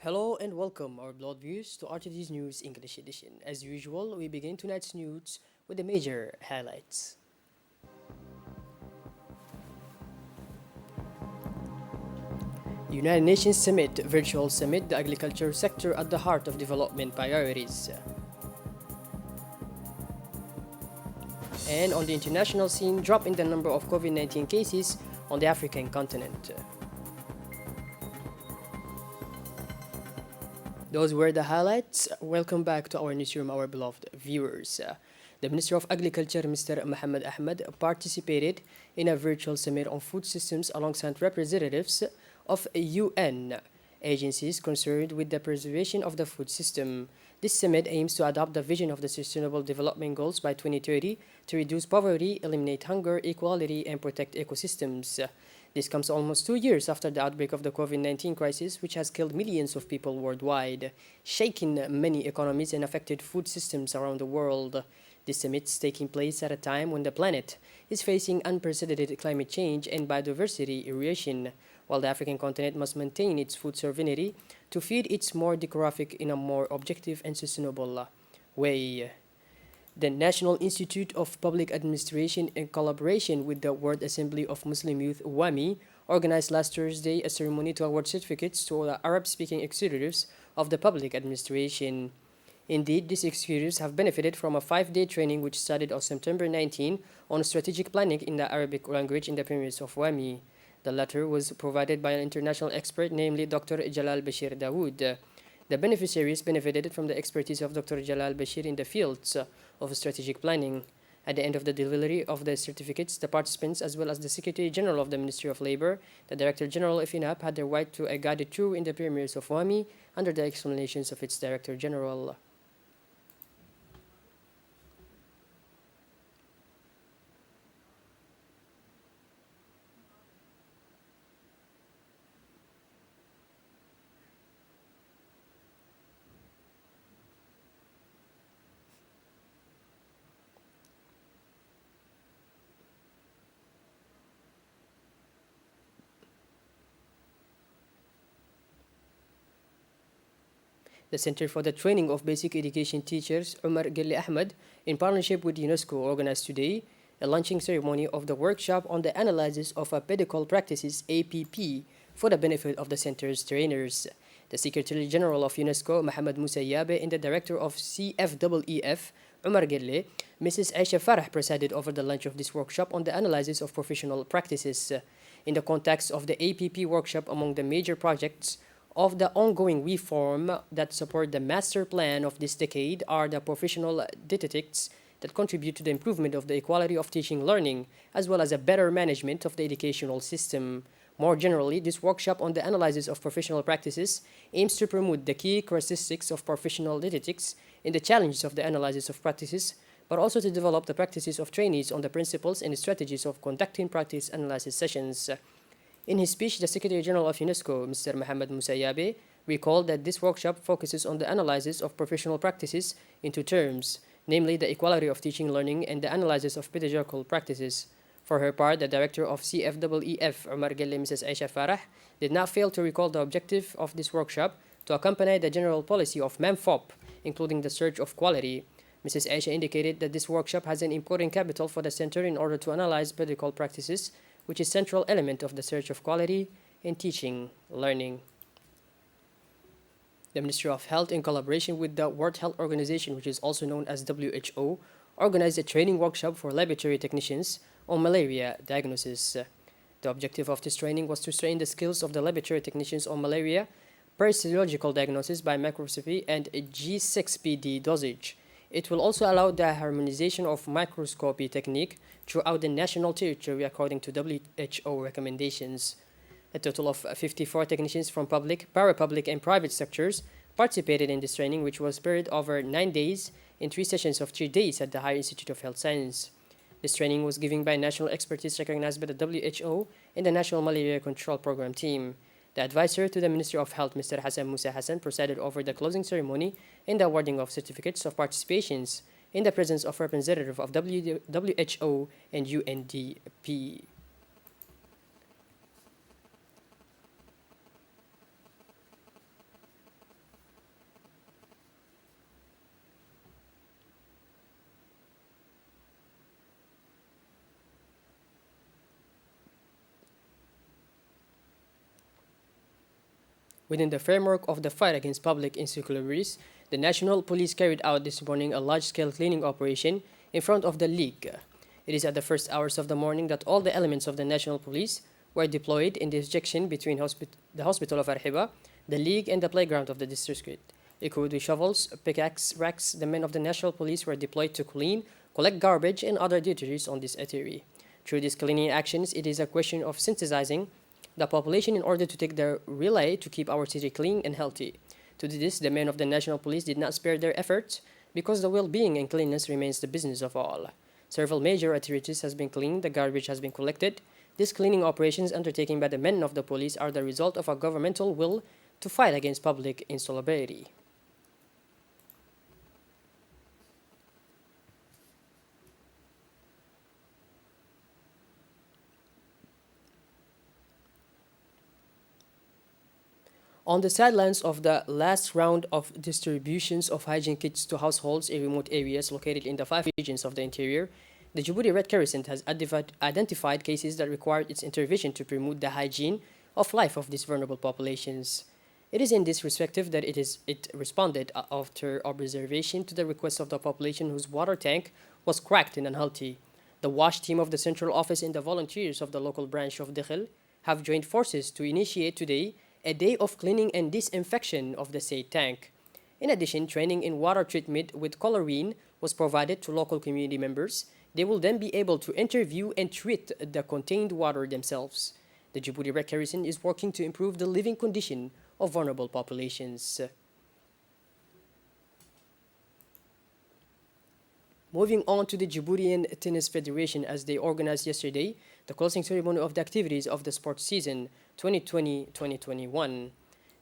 Hello and welcome, our blood viewers, to RTD's News English Edition. As usual, we begin tonight's news with the major highlights. United Nations Summit, Virtual Summit, the agriculture sector at the heart of development priorities. And on the international scene, drop in the number of COVID 19 cases on the African continent. Those were the highlights. Welcome back to our newsroom, our beloved viewers. The Minister of Agriculture, Mr. Mohammed Ahmed, participated in a virtual summit on food systems alongside representatives of UN agencies concerned with the preservation of the food system. This summit aims to adopt the vision of the Sustainable Development Goals by 2030 to reduce poverty, eliminate hunger, equality, and protect ecosystems. This comes almost 2 years after the outbreak of the COVID 19 crisis, which has killed millions of people worldwide, shaking many economies, and affected food systems around the world. This summit is taking place at a time when the planet is facing unprecedented climate change and biodiversity erosion, while the African continent must maintain its food sovereignty to feed its more demographic in a more objective and sustainable way. The National Institute of Public Administration, in collaboration with the World Assembly of Muslim Youth WAMI, organized last Thursday a ceremony to award certificates to the Arab-speaking executives of the public administration. Indeed, these executives have benefited from a 5-day training which started on September 19 on strategic planning in the Arabic language in the premises of WAMI. The latter was provided by an international expert, namely Dr. Jalal Bashir Dawood. The beneficiaries benefited from the expertise of Dr. Jalal Bashir in the fields of strategic planning. At the end of the delivery of the certificates, the participants, as well as the Secretary General of the Ministry of Labor, the Director General of INAP, had the right to a guided tour in the premises of WAMI under the explanations of its Director General. The Center for the Training of Basic Education Teachers, Umar Gilli Ahmed, in partnership with UNESCO, organized today a launching ceremony of the workshop on the analysis of pedagogical practices (APP) for the benefit of the center's trainers. The Secretary General of UNESCO, Mohamed Musa Yabe, and the Director of CFEEF, Umar Gilli, Mrs. Aisha Farah, presided over the launch of this workshop on the analysis of professional practices. In the context of the APP workshop, among the major projects of the ongoing reform that support the master plan of this decade are the professional dietetics that contribute to the improvement of the equality of teaching learning, as well as a better management of the educational system. More generally, this workshop on the analysis of professional practices aims to promote the key characteristics of professional dietetics in the challenges of the analysis of practices, but also to develop the practices of trainees on the principles and strategies of conducting practice analysis sessions. In his speech, the Secretary General of UNESCO, Mr. Mohammed Musayabe, recalled that this workshop focuses on the analysis of professional practices in two terms, namely the equality of teaching learning and the analysis of pedagogical practices. For her part, the director of CFEEF, Umar Gelle, Mrs. Aisha Farah, did not fail to recall the objective of this workshop to accompany the general policy of MEMFOP, including the search of quality. Mrs. Aisha indicated that this workshop has an important capital for the center in order to analyze pedagogical practices, which is a central element of the search of quality in teaching learning. The Ministry of Health, in collaboration with the World Health Organization, which is also known as WHO, organized a training workshop for laboratory technicians on malaria diagnosis. The objective of this training was to train the skills of the laboratory technicians on malaria, serological diagnosis by microscopy, and G6PD dosage. It will also allow the harmonization of microscopy technique throughout the national territory according to WHO recommendations. A total of 54 technicians from public, parapublic, and private sectors participated in this training, which was spread over 9 days in 3 sessions of 3 days at the Higher Institute of Health Science. This training was given by national expertise recognized by the WHO and the National Malaria Control Program team. The advisor to the Ministry of Health, Mr. Hassan Musa Hassan, presided over the closing ceremony and the awarding of certificates of participations in the presence of representatives of WHO and UNDP. Within the framework of the fight against public insecurities, the National Police carried out this morning a large-scale cleaning operation in front of the League. It is at the first hours of the morning that all the elements of the National Police were deployed in the section between the hospital of Arhiba, the League, and the playground of the district. Equipped with shovels, pickaxe racks, the men of the National Police were deployed to clean, collect garbage, and other duties on this area. Through these cleaning actions, it is a question of sensitizing the population in order to take their relay to keep our city clean and healthy. To do this, the men of the National Police did not spare their efforts because the well-being and cleanliness remains the business of all. Several major authorities has been cleaned, the garbage has been collected. These cleaning operations undertaken by the men of the police are the result of a governmental will to fight against public instability. On the sidelines of the last round of distributions of hygiene kits to households in remote areas located in the 5 regions of the interior, the Djibouti Red Crescent has identified cases that required its intervention to promote the hygiene of life of these vulnerable populations. It is in this perspective that it responded after observation to the request of the population whose water tank was cracked and unhealthy. The WASH team of the Central Office and the volunteers of the local branch of Dekhel have joined forces to initiate today a day of cleaning and disinfection of the said tank. In addition, training in water treatment with chlorine was provided to local community members. They will then be able to interview and treat the contained water themselves. The Djibouti Red Crescent is working to improve the living condition of vulnerable populations. Moving on to the Djiboutian Tennis Federation, as they organized yesterday the closing ceremony of the activities of the sports season 2020-2021.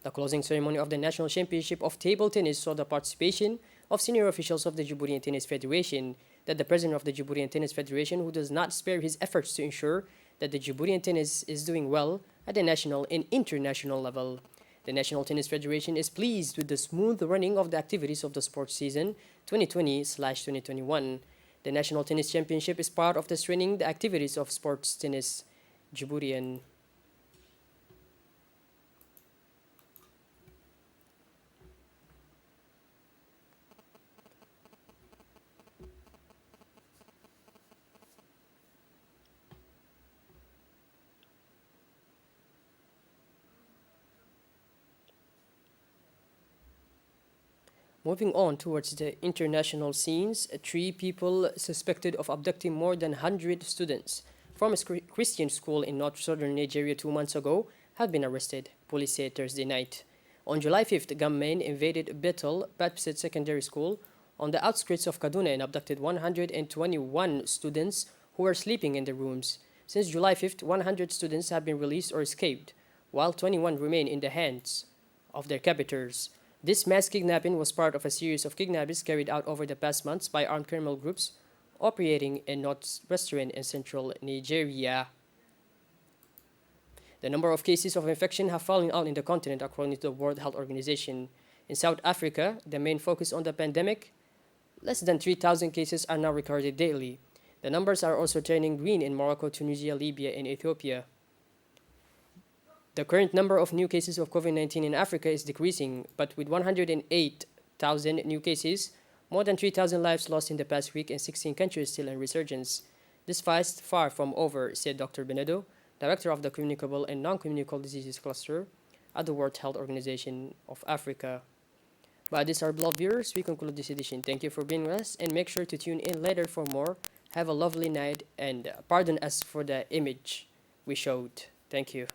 The closing ceremony of the National Championship of Table Tennis saw the participation of senior officials of the Djiboutian Tennis Federation, that the president of the Djiboutian Tennis Federation, who does not spare his efforts to ensure that the Djiboutian tennis is doing well at the national and international level. The National Tennis Federation is pleased with the smooth running of the activities of the sports season 2020/2021. The National Tennis Championship is part of the strengthening the activities of sports tennis Djiboutian. Moving on towards the international scenes, 3 people suspected of abducting more than 100 students from a Christian school in north-southern Nigeria 2 months ago have been arrested, police said Thursday night. On July 5th, gunmen invaded Bethel Baptist Secondary School on the outskirts of Kaduna and abducted 121 students who were sleeping in their rooms. Since July 5th, 100 students have been released or escaped, while 21 remain in the hands of their captors. This mass kidnapping was part of a series of kidnappings carried out over the past months by armed criminal groups operating in northwestern and central Nigeria. The number of cases of infection have fallen out in the continent according to the World Health Organization. In South Africa, the main focus on the pandemic, less than 3,000 cases are now recorded daily. The numbers are also turning green in Morocco, Tunisia, Libya, and Ethiopia. The current number of new cases of COVID-19 in Africa is decreasing, but with 108,000 new cases, more than 3,000 lives lost in the past week, and 16 countries still in resurgence. This fight is far from over, said Dr. Benedo, director of the Communicable and Non-Communicable Diseases Cluster at the World Health Organization of Africa. But these are beloved viewers, we conclude this edition. Thank you for being with us, and make sure to tune in later for more. Have a lovely night, and pardon us for the image we showed. Thank you.